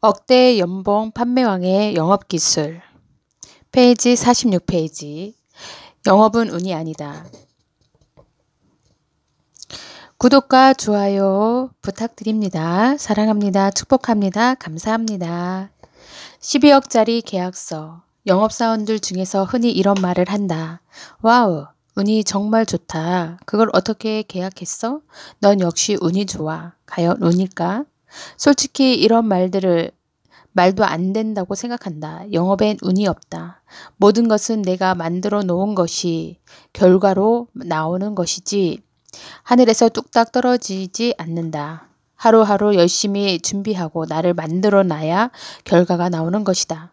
억대 연봉 판매왕의 영업기술. 페이지 46페이지. 영업은 운이 아니다. 구독과 좋아요 부탁드립니다. 사랑합니다. 축복합니다. 감사합니다. 12억짜리 계약서. 영업사원들 중에서 흔히 이런 말을 한다. 와우, 운이 정말 좋다. 그걸 어떻게 계약했어? 넌 역시 운이 좋아. 과연 운일까? 솔직히 이런 말도 안 된다고 생각한다. 영업엔 운이 없다. 모든 것은 내가 만들어 놓은 것이 결과로 나오는 것이지 하늘에서 뚝딱 떨어지지 않는다. 하루하루 열심히 준비하고 나를 만들어 놔야 결과가 나오는 것이다.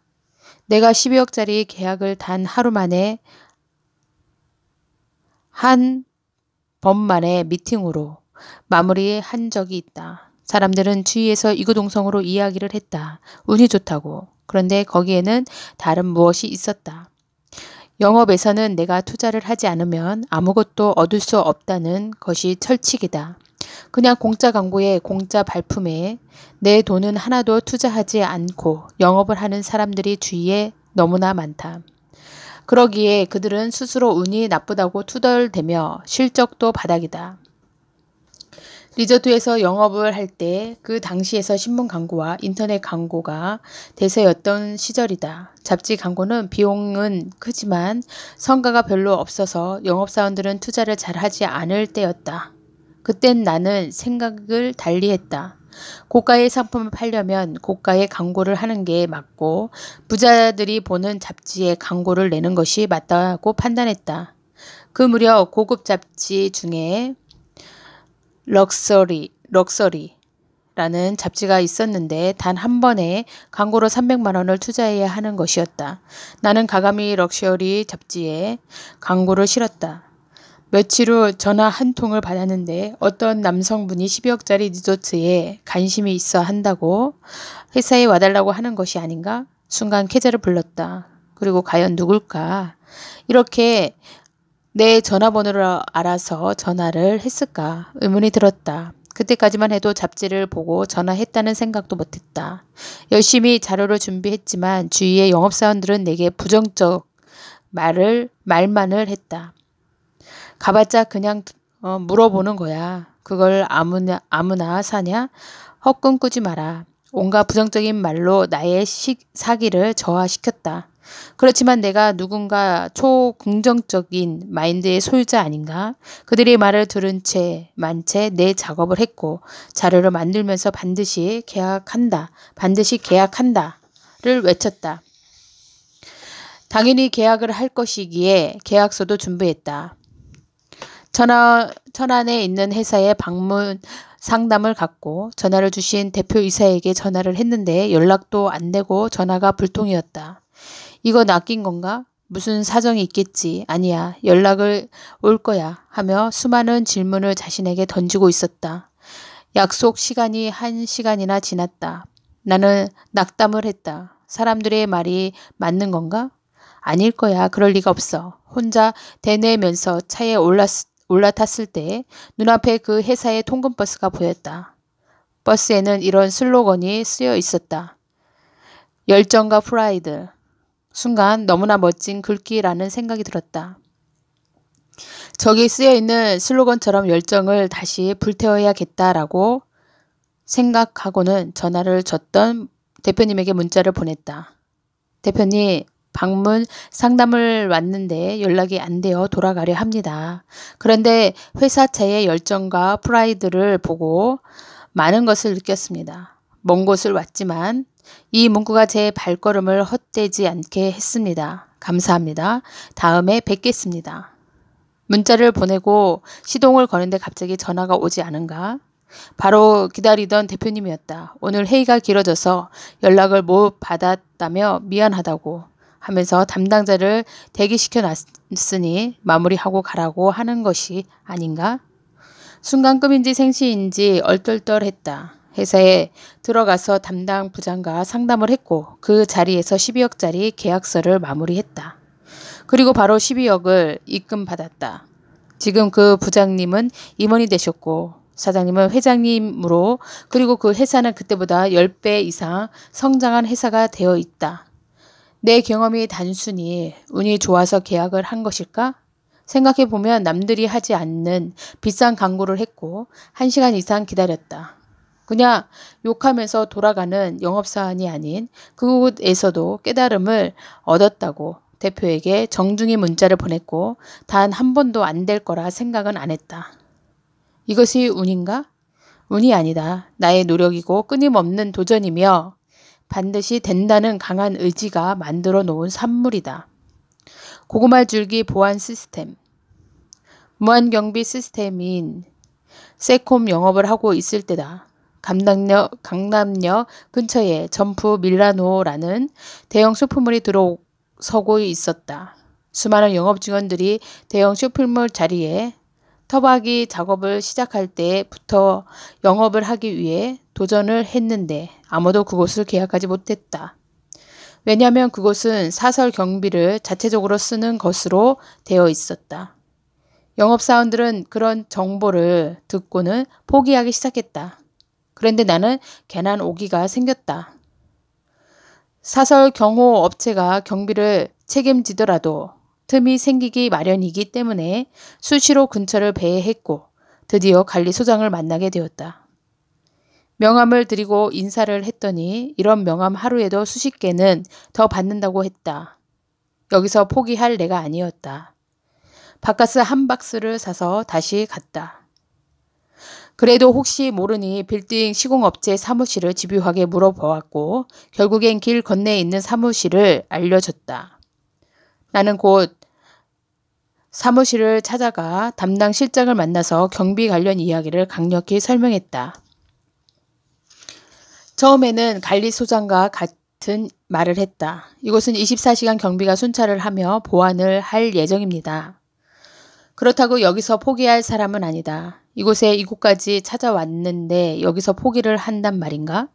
내가 12억짜리 계약을 단 하루 만에 한 번 만에 미팅으로 마무리한 적이 있다. 사람들은 주위에서 이구동성으로 이야기를 했다. 운이 좋다고. 그런데 거기에는 다른 무엇이 있었다. 영업에서는 내가 투자를 하지 않으면 아무것도 얻을 수 없다는 것이 철칙이다. 그냥 공짜 광고에 공짜 발품에 내 돈은 하나도 투자하지 않고 영업을 하는 사람들이 주위에 너무나 많다. 그러기에 그들은 스스로 운이 나쁘다고 투덜대며 실적도 바닥이다. 리조트에서 영업을 할 때 그 당시에서 신문 광고와 인터넷 광고가 대세였던 시절이다. 잡지 광고는 비용은 크지만 성과가 별로 없어서 영업사원들은 투자를 잘 하지 않을 때였다. 그땐 나는 생각을 달리했다. 고가의 상품을 팔려면 고가의 광고를 하는 게 맞고 부자들이 보는 잡지에 광고를 내는 것이 맞다고 판단했다. 그 무렵 고급 잡지 중에 럭셔리라는 잡지가 있었는데 단 한 번에 광고로 300만 원을 투자해야 하는 것이었다. 나는 가감히 럭셔리 잡지에 광고를 실었다. 며칠 후 전화 한 통을 받았는데 어떤 남성분이 12억짜리 리조트에 관심이 있어 한다고 회사에 와달라고 하는 것이 아닌가? 순간 계좌를 불렀다. 그리고 과연 누굴까? 이렇게 내 전화번호를 알아서 전화를 했을까? 의문이 들었다. 그때까지만 해도 잡지를 보고 전화했다는 생각도 못했다. 열심히 자료를 준비했지만 주위의 영업사원들은 내게 부정적 말만을 했다. 가봤자 그냥 물어보는 거야. 그걸 아무나 사냐? 헛꿈 꾸지 마라. 온갖 부정적인 말로 나의 사기를 저하시켰다. 그렇지만 내가 누군가 초긍정적인 마인드의 소유자 아닌가? 그들의 말을 들은 채 내 작업을 했고 자료를 만들면서 반드시 계약한다를 외쳤다. 당연히 계약을 할 것이기에 계약서도 준비했다. 천안에 있는 회사에 방문 상담을 갖고 전화를 주신 대표이사에게 전화를 했는데 연락도 안 되고 전화가 불통이었다. 이거 낚인 건가? 무슨 사정이 있겠지. 아니야. 연락을 올 거야. 하며 수많은 질문을 자신에게 던지고 있었다. 약속 시간이 1시간이나 지났다. 나는 낙담을 했다. 사람들의 말이 맞는 건가? 아닐 거야. 그럴 리가 없어. 혼자 대내면서 차에 올라탔을 때 눈앞에 그 회사의 통근버스가 보였다. 버스에는 이런 슬로건이 쓰여 있었다. 열정과 프라이드. 순간 너무나 멋진 글귀라는 생각이 들었다. 저기 쓰여있는 슬로건처럼 열정을 다시 불태워야겠다라고 생각하고는 전화를 줬던 대표님에게 문자를 보냈다. 대표님, 방문 상담을 왔는데 연락이 안 되어 돌아가려 합니다. 그런데 회사차의 열정과 프라이드를 보고 많은 것을 느꼈습니다. 먼 곳을 왔지만 이 문구가 제 발걸음을 헛되지 않게 했습니다. 감사합니다. 다음에 뵙겠습니다. 문자를 보내고 시동을 거는데 갑자기 전화가 오지 않은가? 바로 기다리던 대표님이었다. 오늘 회의가 길어져서 연락을 못 받았다며 미안하다고 하면서 담당자를 대기시켜 놨으니 마무리하고 가라고 하는 것이 아닌가? 순간 꿈인지 생시인지 얼떨떨했다. 회사에 들어가서 담당 부장과 상담을 했고 그 자리에서 12억짜리 계약서를 마무리했다. 그리고 바로 12억을 입금받았다. 지금 그 부장님은 임원이 되셨고 사장님은 회장님으로 그리고 그 회사는 그때보다 10배 이상 성장한 회사가 되어 있다. 내 경험이 단순히 운이 좋아서 계약을 한 것일까? 생각해보면 남들이 하지 않는 비싼 광고를 했고 1시간 이상 기다렸다. 그냥 욕하면서 돌아가는 영업사원이 아닌 그곳에서도 깨달음을 얻었다고 대표에게 정중히 문자를 보냈고 단 한 번도 안 될 거라 생각은 안 했다. 이것이 운인가? 운이 아니다. 나의 노력이고 끊임없는 도전이며 반드시 된다는 강한 의지가 만들어 놓은 산물이다. 고구마 줄기 보안 시스템. 무한경비 시스템인 세콤 영업을 하고 있을 때다. 강남역 근처에 점프 밀라노라는 대형 쇼핑몰이 들어서고 있었다. 수많은 영업 직원들이 대형 쇼핑몰 자리에 터박이 작업을 시작할 때부터 영업을 하기 위해 도전을 했는데 아무도 그곳을 계약하지 못했다. 왜냐하면 그곳은 사설 경비를 자체적으로 쓰는 것으로 되어 있었다. 영업사원들은 그런 정보를 듣고는 포기하기 시작했다. 그런데 나는 괜한 오기가 생겼다. 사설 경호 업체가 경비를 책임지더라도 틈이 생기기 마련이기 때문에 수시로 근처를 배회했고 드디어 관리소장을 만나게 되었다. 명함을 드리고 인사를 했더니 이런 명함 하루에도 수십 개는 더 받는다고 했다. 여기서 포기할 내가 아니었다. 바카스 한 박스를 사서 다시 갔다. 그래도 혹시 모르니 빌딩 시공업체 사무실을 집요하게 물어보았고 결국엔 길 건너에 있는 사무실을 알려줬다. 나는 곧 사무실을 찾아가 담당 실장을 만나서 경비 관련 이야기를 강력히 설명했다. 처음에는 관리소장과 같은 말을 했다. 이곳은 24시간 경비가 순찰을 하며 보안을 할 예정입니다. 그렇다고 여기서 포기할 사람은 아니다. 이곳까지 찾아왔는데 여기서 포기를 한단 말인가?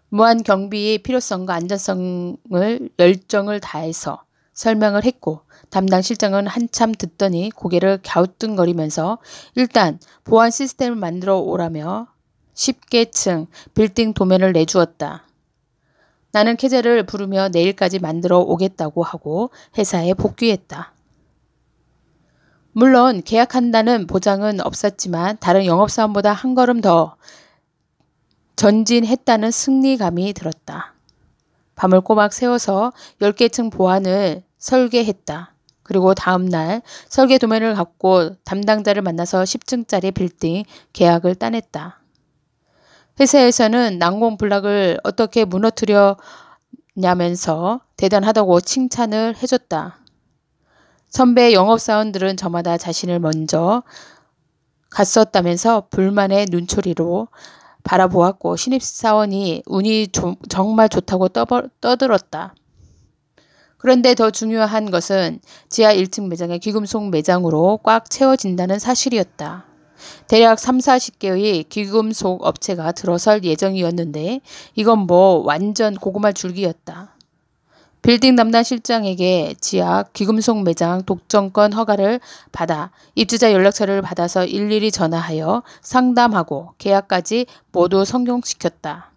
무한 경비의 필요성과 안전성을 열정을 다해서 설명을 했고 담당 실장은 한참 듣더니 고개를 갸우뚱거리면서 일단 보안 시스템을 만들어 오라며 10개층 빌딩 도면을 내주었다. 나는 캐제를 부르며 내일까지 만들어 오겠다고 하고 회사에 복귀했다. 물론 계약한다는 보장은 없었지만 다른 영업사원보다 한 걸음 더 전진했다는 승리감이 들었다. 밤을 꼬박 새워서 10개층 보안을 설계했다. 그리고 다음 날 설계 도면을 갖고 담당자를 만나서 10층짜리 빌딩 계약을 따냈다. 회사에서는 난공불락을 어떻게 무너뜨렸냐면서 대단하다고 칭찬을 해줬다. 선배 영업사원들은 저마다 자신을 먼저 갔었다면서 불만의 눈초리로 바라보았고 신입사원이 운이 정말 좋다고 떠들었다. 그런데 더 중요한 것은 지하 1층 매장의 귀금속 매장으로 꽉 채워진다는 사실이었다. 대략 30-40개의 귀금속 업체가 들어설 예정이었는데 이건 뭐 완전 고구마 줄기였다. 빌딩 담당 실장에게 지하 귀금속 매장 독점권 허가를 받아 입주자 연락처를 받아서 일일이 전화하여 상담하고 계약까지 모두 성공시켰다.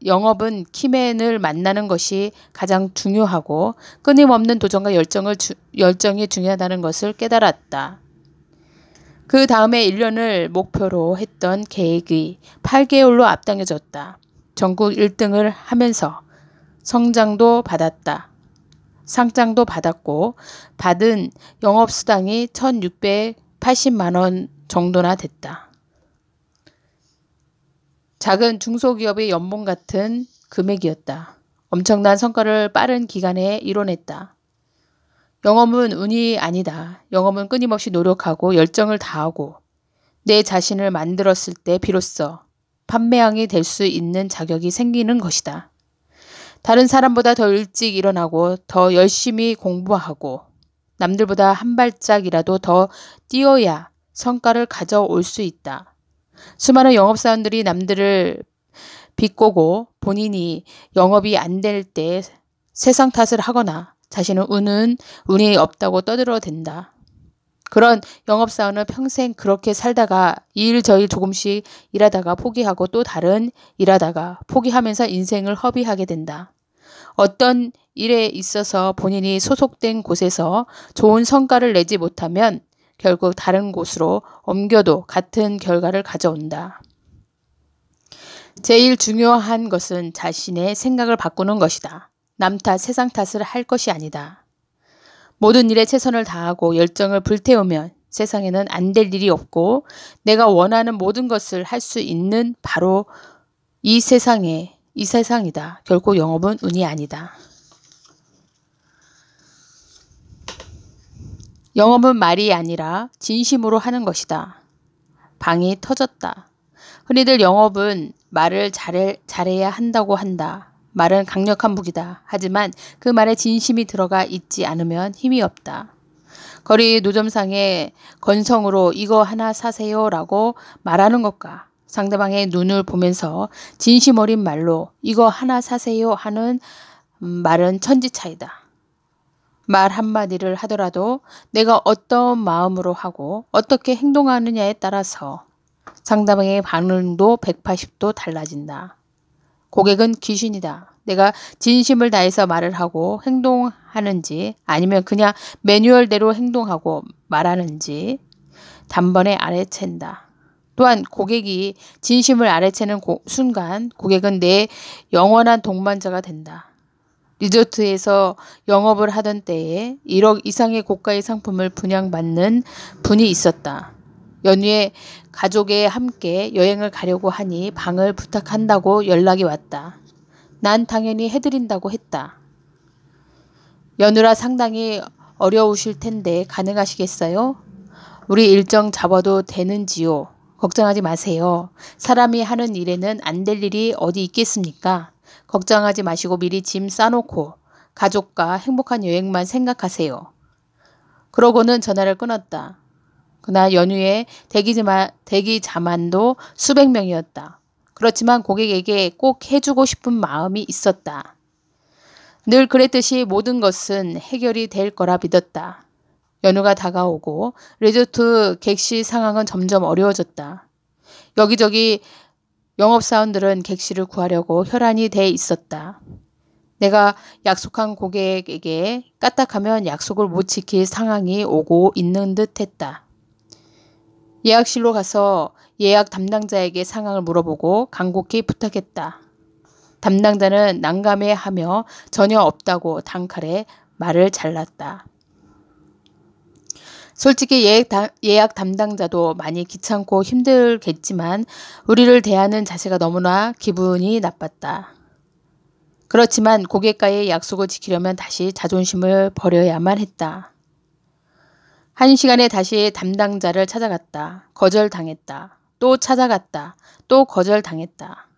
영업은 키맨을 만나는 것이 가장 중요하고 끊임없는 도전과 열정이 중요하다는 것을 깨달았다. 그 다음에 1년을 목표로 했던 계획이 8개월로 앞당겨졌다. 전국 1등을 하면서 성장도 받았다. 상장도 받았고 받은 영업수당이 1,680만 원 정도나 됐다. 작은 중소기업의 연봉 같은 금액이었다. 엄청난 성과를 빠른 기간에 이뤄냈다. 영업은 운이 아니다. 영업은 끊임없이 노력하고 열정을 다하고 내 자신을 만들었을 때 비로소 판매왕이 될 수 있는 자격이 생기는 것이다. 다른 사람보다 더 일찍 일어나고 더 열심히 공부하고 남들보다 한 발짝이라도 더 뛰어야 성과를 가져올 수 있다. 수많은 영업사원들이 남들을 비꼬고 본인이 영업이 안 될 때 세상 탓을 하거나 자신은 운이 없다고 떠들어댄다. 그런 영업사원은 평생 그렇게 살다가 이 일 저 일 조금씩 일하다가 포기하고 또 다른 일하다가 포기하면서 인생을 허비하게 된다. 어떤 일에 있어서 본인이 소속된 곳에서 좋은 성과를 내지 못하면 결국 다른 곳으로 옮겨도 같은 결과를 가져온다. 제일 중요한 것은 자신의 생각을 바꾸는 것이다. 남 탓, 세상 탓을 할 것이 아니다. 모든 일에 최선을 다하고 열정을 불태우면 세상에는 안 될 일이 없고 내가 원하는 모든 것을 할 수 있는 바로 이 세상이다. 결코 영업은 운이 아니다. 영업은 말이 아니라 진심으로 하는 것이다. 방이 터졌다. 흔히들 영업은 말을 잘해야 한다고 한다. 말은 강력한 무기다. 하지만 그 말에 진심이 들어가 있지 않으면 힘이 없다. 거리 노점상의 건성으로 이거 하나 사세요 라고 말하는 것과 상대방의 눈을 보면서 진심 어린 말로 이거 하나 사세요 하는 말은 천지 차이다. 말 한마디를 하더라도 내가 어떤 마음으로 하고 어떻게 행동하느냐에 따라서 상대방의 반응도 180도 달라진다. 고객은 귀신이다. 내가 진심을 다해서 말을 하고 행동하는지 아니면 그냥 매뉴얼대로 행동하고 말하는지 단번에 알아챈다. 또한 고객이 진심을 알아채는 순간 고객은 내 영원한 동반자가 된다. 리조트에서 영업을 하던 때에 1억 이상의 고가의 상품을 분양받는 분이 있었다. 연휴에 가족에 함께 여행을 가려고 하니 방을 부탁한다고 연락이 왔다. 난 당연히 해드린다고 했다. 연휴라 상당히 어려우실 텐데 가능하시겠어요? 우리 일정 잡아도 되는지요? 걱정하지 마세요. 사람이 하는 일에는 안 될 일이 어디 있겠습니까? 걱정하지 마시고 미리 짐 싸놓고 가족과 행복한 여행만 생각하세요. 그러고는 전화를 끊었다. 그날 연휴에 대기자만도 수백 명이었다. 그렇지만 고객에게 꼭 해주고 싶은 마음이 있었다. 늘 그랬듯이 모든 것은 해결이 될 거라 믿었다. 연휴가 다가오고 리조트 객실 상황은 점점 어려워졌다. 여기저기 영업사원들은 객실을 구하려고 혈안이 돼 있었다. 내가 약속한 고객에게 까딱하면 약속을 못 지킬 상황이 오고 있는 듯 했다. 예약실로 가서 예약 담당자에게 상황을 물어보고 간곡히 부탁했다. 담당자는 난감해하며 전혀 없다고 단칼에 말을 잘랐다. 솔직히 예약 담당자도 많이 귀찮고 힘들겠지만 우리를 대하는 자세가 너무나 기분이 나빴다. 그렇지만 고객과의 약속을 지키려면 다시 자존심을 버려야만 했다. 1시간에 다시 담당자를 찾아갔다. 거절당했다. 또 찾아갔다. 또 거절당했다.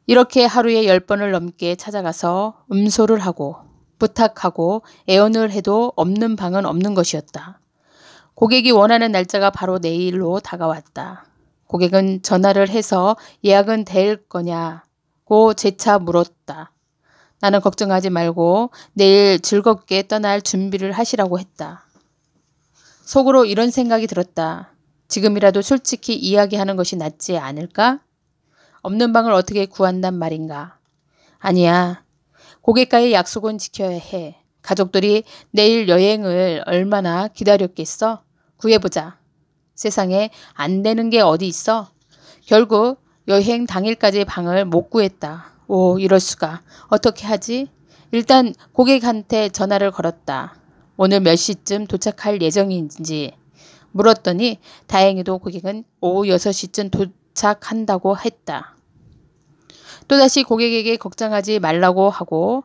이렇게 하루에 10번을 넘게 찾아가서 음소를 하고 부탁하고 애원을 해도 없는 방은 없는 것이었다. 고객이 원하는 날짜가 바로 내일로 다가왔다. 고객은 전화를 해서 예약은 될 거냐고 재차 물었다. 나는 걱정하지 말고 내일 즐겁게 떠날 준비를 하시라고 했다. 속으로 이런 생각이 들었다. 지금이라도 솔직히 이야기하는 것이 낫지 않을까? 없는 방을 어떻게 구한단 말인가? 아니야. 고객과의 약속은 지켜야 해. 가족들이 내일 여행을 얼마나 기다렸겠어? 구해보자. 세상에 안 되는 게 어디 있어? 결국 여행 당일까지 방을 못 구했다. 오, 이럴 수가. 어떻게 하지? 일단 고객한테 전화를 걸었다. 오늘 몇 시쯤 도착할 예정인지 물었더니 다행히도 고객은 오후 6시쯤 도착한다고 했다. 또다시 고객에게 걱정하지 말라고 하고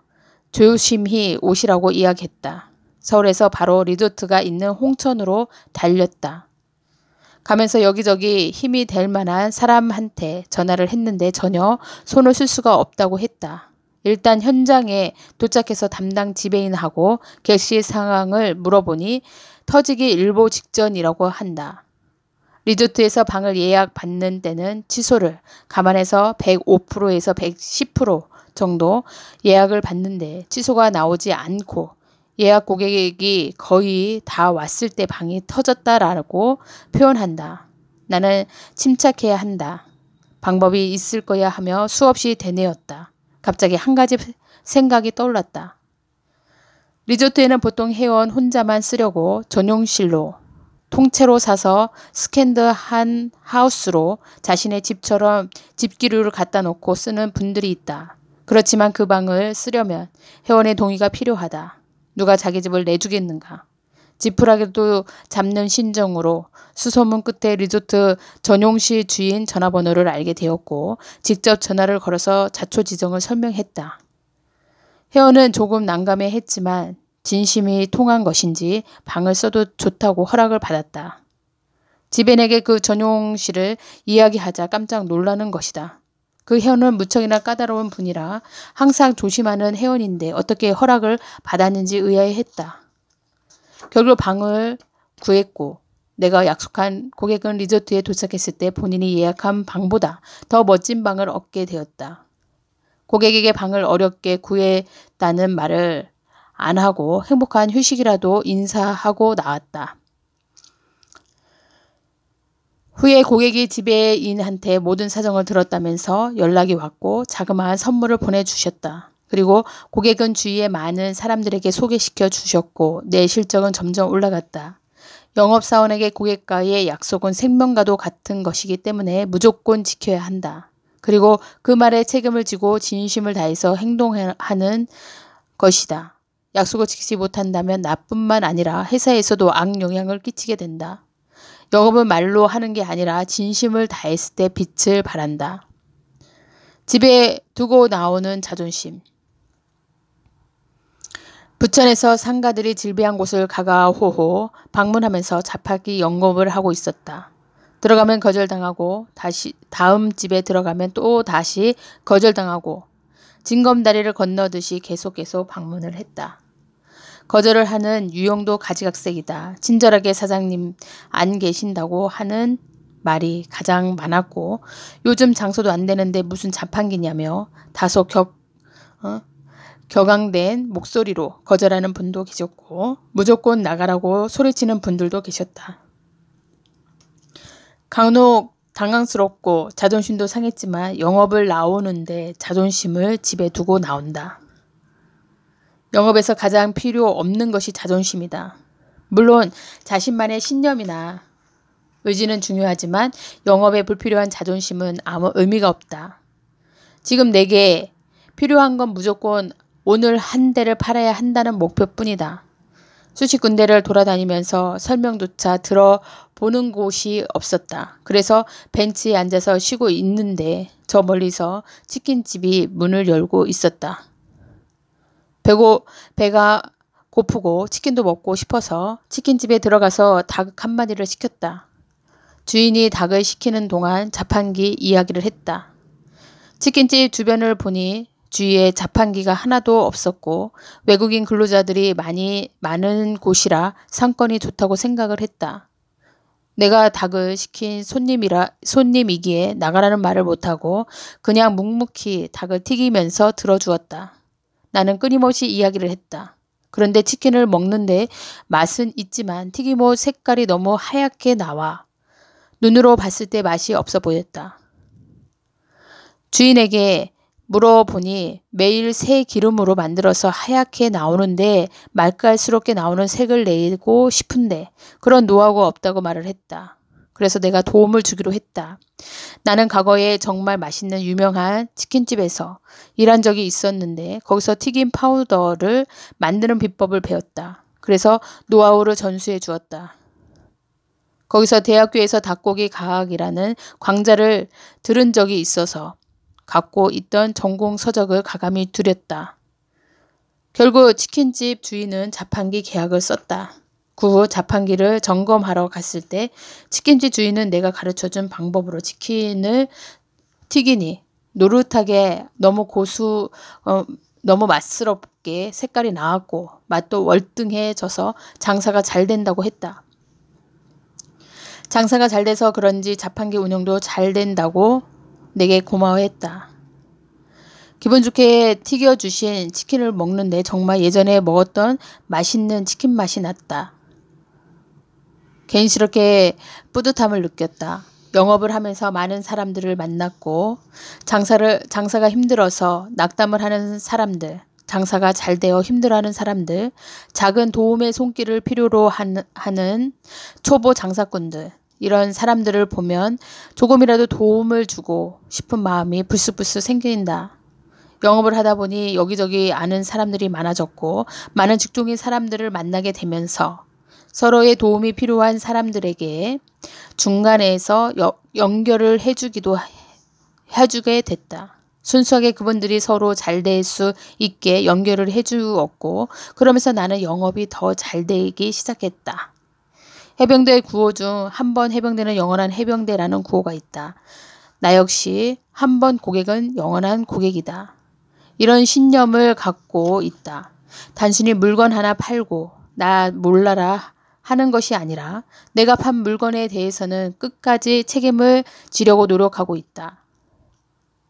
조심히 오시라고 이야기했다. 서울에서 바로 리조트가 있는 홍천으로 달렸다. 가면서 여기저기 힘이 될 만한 사람한테 전화를 했는데 전혀 손을 쓸 수가 없다고 했다. 일단 현장에 도착해서 담당 지배인하고 객실 상황을 물어보니 터지기 일보 직전이라고 한다. 리조트에서 방을 예약받는 때는 취소를 감안해서 105%에서 110% 정도 예약을 받는데 취소가 나오지 않고 예약 고객이 거의 다 왔을 때 방이 터졌다라고 표현한다. 나는 침착해야 한다. 방법이 있을 거야 하며 수없이 되뇌었다. 갑자기 한 가지 생각이 떠올랐다. 리조트에는 보통 회원 혼자만 쓰려고 전용실로 통째로 사서 스탠드한 하우스로 자신의 집처럼 집기류를 갖다 놓고 쓰는 분들이 있다. 그렇지만 그 방을 쓰려면 회원의 동의가 필요하다. 누가 자기 집을 내주겠는가. 지푸라기도 잡는 심정으로 수소문 끝에 리조트 전용실 주인 전화번호를 알게 되었고 직접 전화를 걸어서 자초지종을 설명했다. 회원은 조금 난감해했지만 진심이 통한 것인지 방을 써도 좋다고 허락을 받았다. 지벤에게 그 전용실을 이야기하자 깜짝 놀라는 것이다. 그 회원은 무척이나 까다로운 분이라 항상 조심하는 회원인데 어떻게 허락을 받았는지 의아해했다. 결국 방을 구했고 내가 약속한 고객은 리조트에 도착했을 때 본인이 예약한 방보다 더 멋진 방을 얻게 되었다. 고객에게 방을 어렵게 구했다는 말을 안 하고 행복한 휴식이라도 인사하고 나왔다. 후에 고객이 지배인한테 모든 사정을 들었다면서 연락이 왔고 자그마한 선물을 보내주셨다. 그리고 고객은 주위에 많은 사람들에게 소개시켜 주셨고 내 실적은 점점 올라갔다. 영업사원에게 고객과의 약속은 생명과도 같은 것이기 때문에 무조건 지켜야 한다. 그리고 그 말에 책임을 지고 진심을 다해서 행동하는 것이다. 약속을 지키지 못한다면 나뿐만 아니라 회사에서도 악영향을 끼치게 된다. 영업은 말로 하는 게 아니라 진심을 다했을 때 빛을 발한다. 집에 두고 나오는 자존심. 부천에서 상가들이 질비한 곳을 가가호호 방문하면서 잡학기 영업을 하고 있었다. 들어가면 거절당하고 다음 집에 들어가면 또 다시 거절당하고 징검다리를 건너듯이 계속 방문을 했다. 거절을 하는 유형도 가지각색이다. 친절하게 사장님 안 계신다고 하는 말이 가장 많았고 요즘 장소도 안 되는데 무슨 자판기냐며 다소 격앙된 목소리로 거절하는 분도 계셨고 무조건 나가라고 소리치는 분들도 계셨다. 간혹 당황스럽고 자존심도 상했지만 영업을 나오는데 자존심을 집에 두고 나온다. 영업에서 가장 필요 없는 것이 자존심이다. 물론 자신만의 신념이나 의지는 중요하지만 영업에 불필요한 자존심은 아무 의미가 없다. 지금 내게 필요한 건 무조건 오늘 한 대를 팔아야 한다는 목표뿐이다. 수십 군데를 돌아다니면서 설명조차 들어보는 곳이 없었다. 그래서 벤치에 앉아서 쉬고 있는데 저 멀리서 치킨집이 문을 열고 있었다. 배가 고프고 치킨도 먹고 싶어서 치킨집에 들어가서 닭 한 마리를 시켰다. 주인이 닭을 시키는 동안 자판기 이야기를 했다. 치킨집 주변을 보니 주위에 자판기가 하나도 없었고 외국인 근로자들이 많은 곳이라 상권이 좋다고 생각을 했다. 내가 닭을 시킨 손님이기에 나가라는 말을 못하고 그냥 묵묵히 닭을 튀기면서 들어주었다. 나는 끊임없이 이야기를 했다. 그런데 치킨을 먹는데 맛은 있지만 튀김옷 색깔이 너무 하얗게 나와 눈으로 봤을 때 맛이 없어 보였다. 주인에게 물어보니 매일 새 기름으로 만들어서 하얗게 나오는데 맛깔스럽게 나오는 색을 내고 싶은데 그런 노하우가 없다고 말을 했다. 그래서 내가 도움을 주기로 했다. 나는 과거에 정말 맛있는 유명한 치킨집에서 일한 적이 있었는데 거기서 튀김 파우더를 만드는 비법을 배웠다. 그래서 노하우를 전수해 주었다. 거기서 대학교에서 닭고기 과학이라는 강좌를 들은 적이 있어서 갖고 있던 전공 서적을 가감히 두렸다. 결국 치킨집 주인은 자판기 계약을 썼다. 그 후 자판기를 점검하러 갔을 때 치킨집 주인은 내가 가르쳐준 방법으로 치킨을 튀기니 노릇하게 너무 너무 맛스럽게 색깔이 나왔고 맛도 월등해져서 장사가 잘 된다고 했다. 장사가 잘 돼서 그런지 자판기 운영도 잘 된다고 내게 고마워했다. 기분 좋게 튀겨주신 치킨을 먹는데 정말 예전에 먹었던 맛있는 치킨 맛이 났다. 괜스럽게 뿌듯함을 느꼈다. 영업을 하면서 많은 사람들을 만났고 장사가 힘들어서 낙담을 하는 사람들, 장사가 잘 되어 힘들어하는 사람들, 작은 도움의 손길을 필요로 하는 초보 장사꾼들, 이런 사람들을 보면 조금이라도 도움을 주고 싶은 마음이 불쑥불쑥 생긴다. 영업을 하다 보니 여기저기 아는 사람들이 많아졌고 많은 직종의 사람들을 만나게 되면서 서로의 도움이 필요한 사람들에게 중간에서 연결을 해주게 됐다. 순수하게 그분들이 서로 잘 될 수 있게 연결을 해주었고 그러면서 나는 영업이 더 잘 되기 시작했다. 해병대 구호 중 한 번 해병대는 영원한 해병대라는 구호가 있다. 나 역시 한 번 고객은 영원한 고객이다. 이런 신념을 갖고 있다. 단순히 물건 하나 팔고 나 몰라라 하는 것이 아니라 내가 판 물건에 대해서는 끝까지 책임을 지려고 노력하고 있다.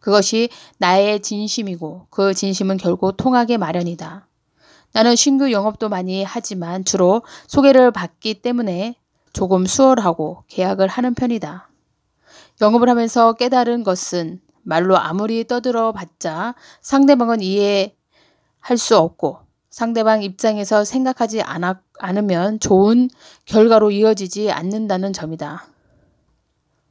그것이 나의 진심이고 그 진심은 결국 통하게 마련이다. 나는 신규 영업도 많이 하지만 주로 소개를 받기 때문에 조금 수월하고 계약을 하는 편이다. 영업을 하면서 깨달은 것은 말로 아무리 떠들어 봤자 상대방은 이해할 수 없고 상대방 입장에서 생각하지 않으면 좋은 결과로 이어지지 않는다는 점이다.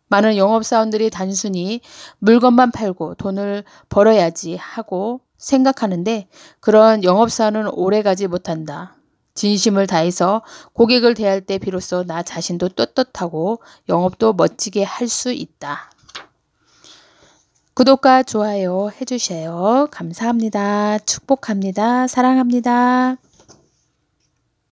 많은 영업사원들이 단순히 물건만 팔고 돈을 벌어야지 하고 생각하는데 그런 영업사원은 오래가지 못한다. 진심을 다해서 고객을 대할 때 비로소 나 자신도 떳떳하고 영업도 멋지게 할 수 있다. 구독과 좋아요 해주세요. 감사합니다. 축복합니다. 사랑합니다.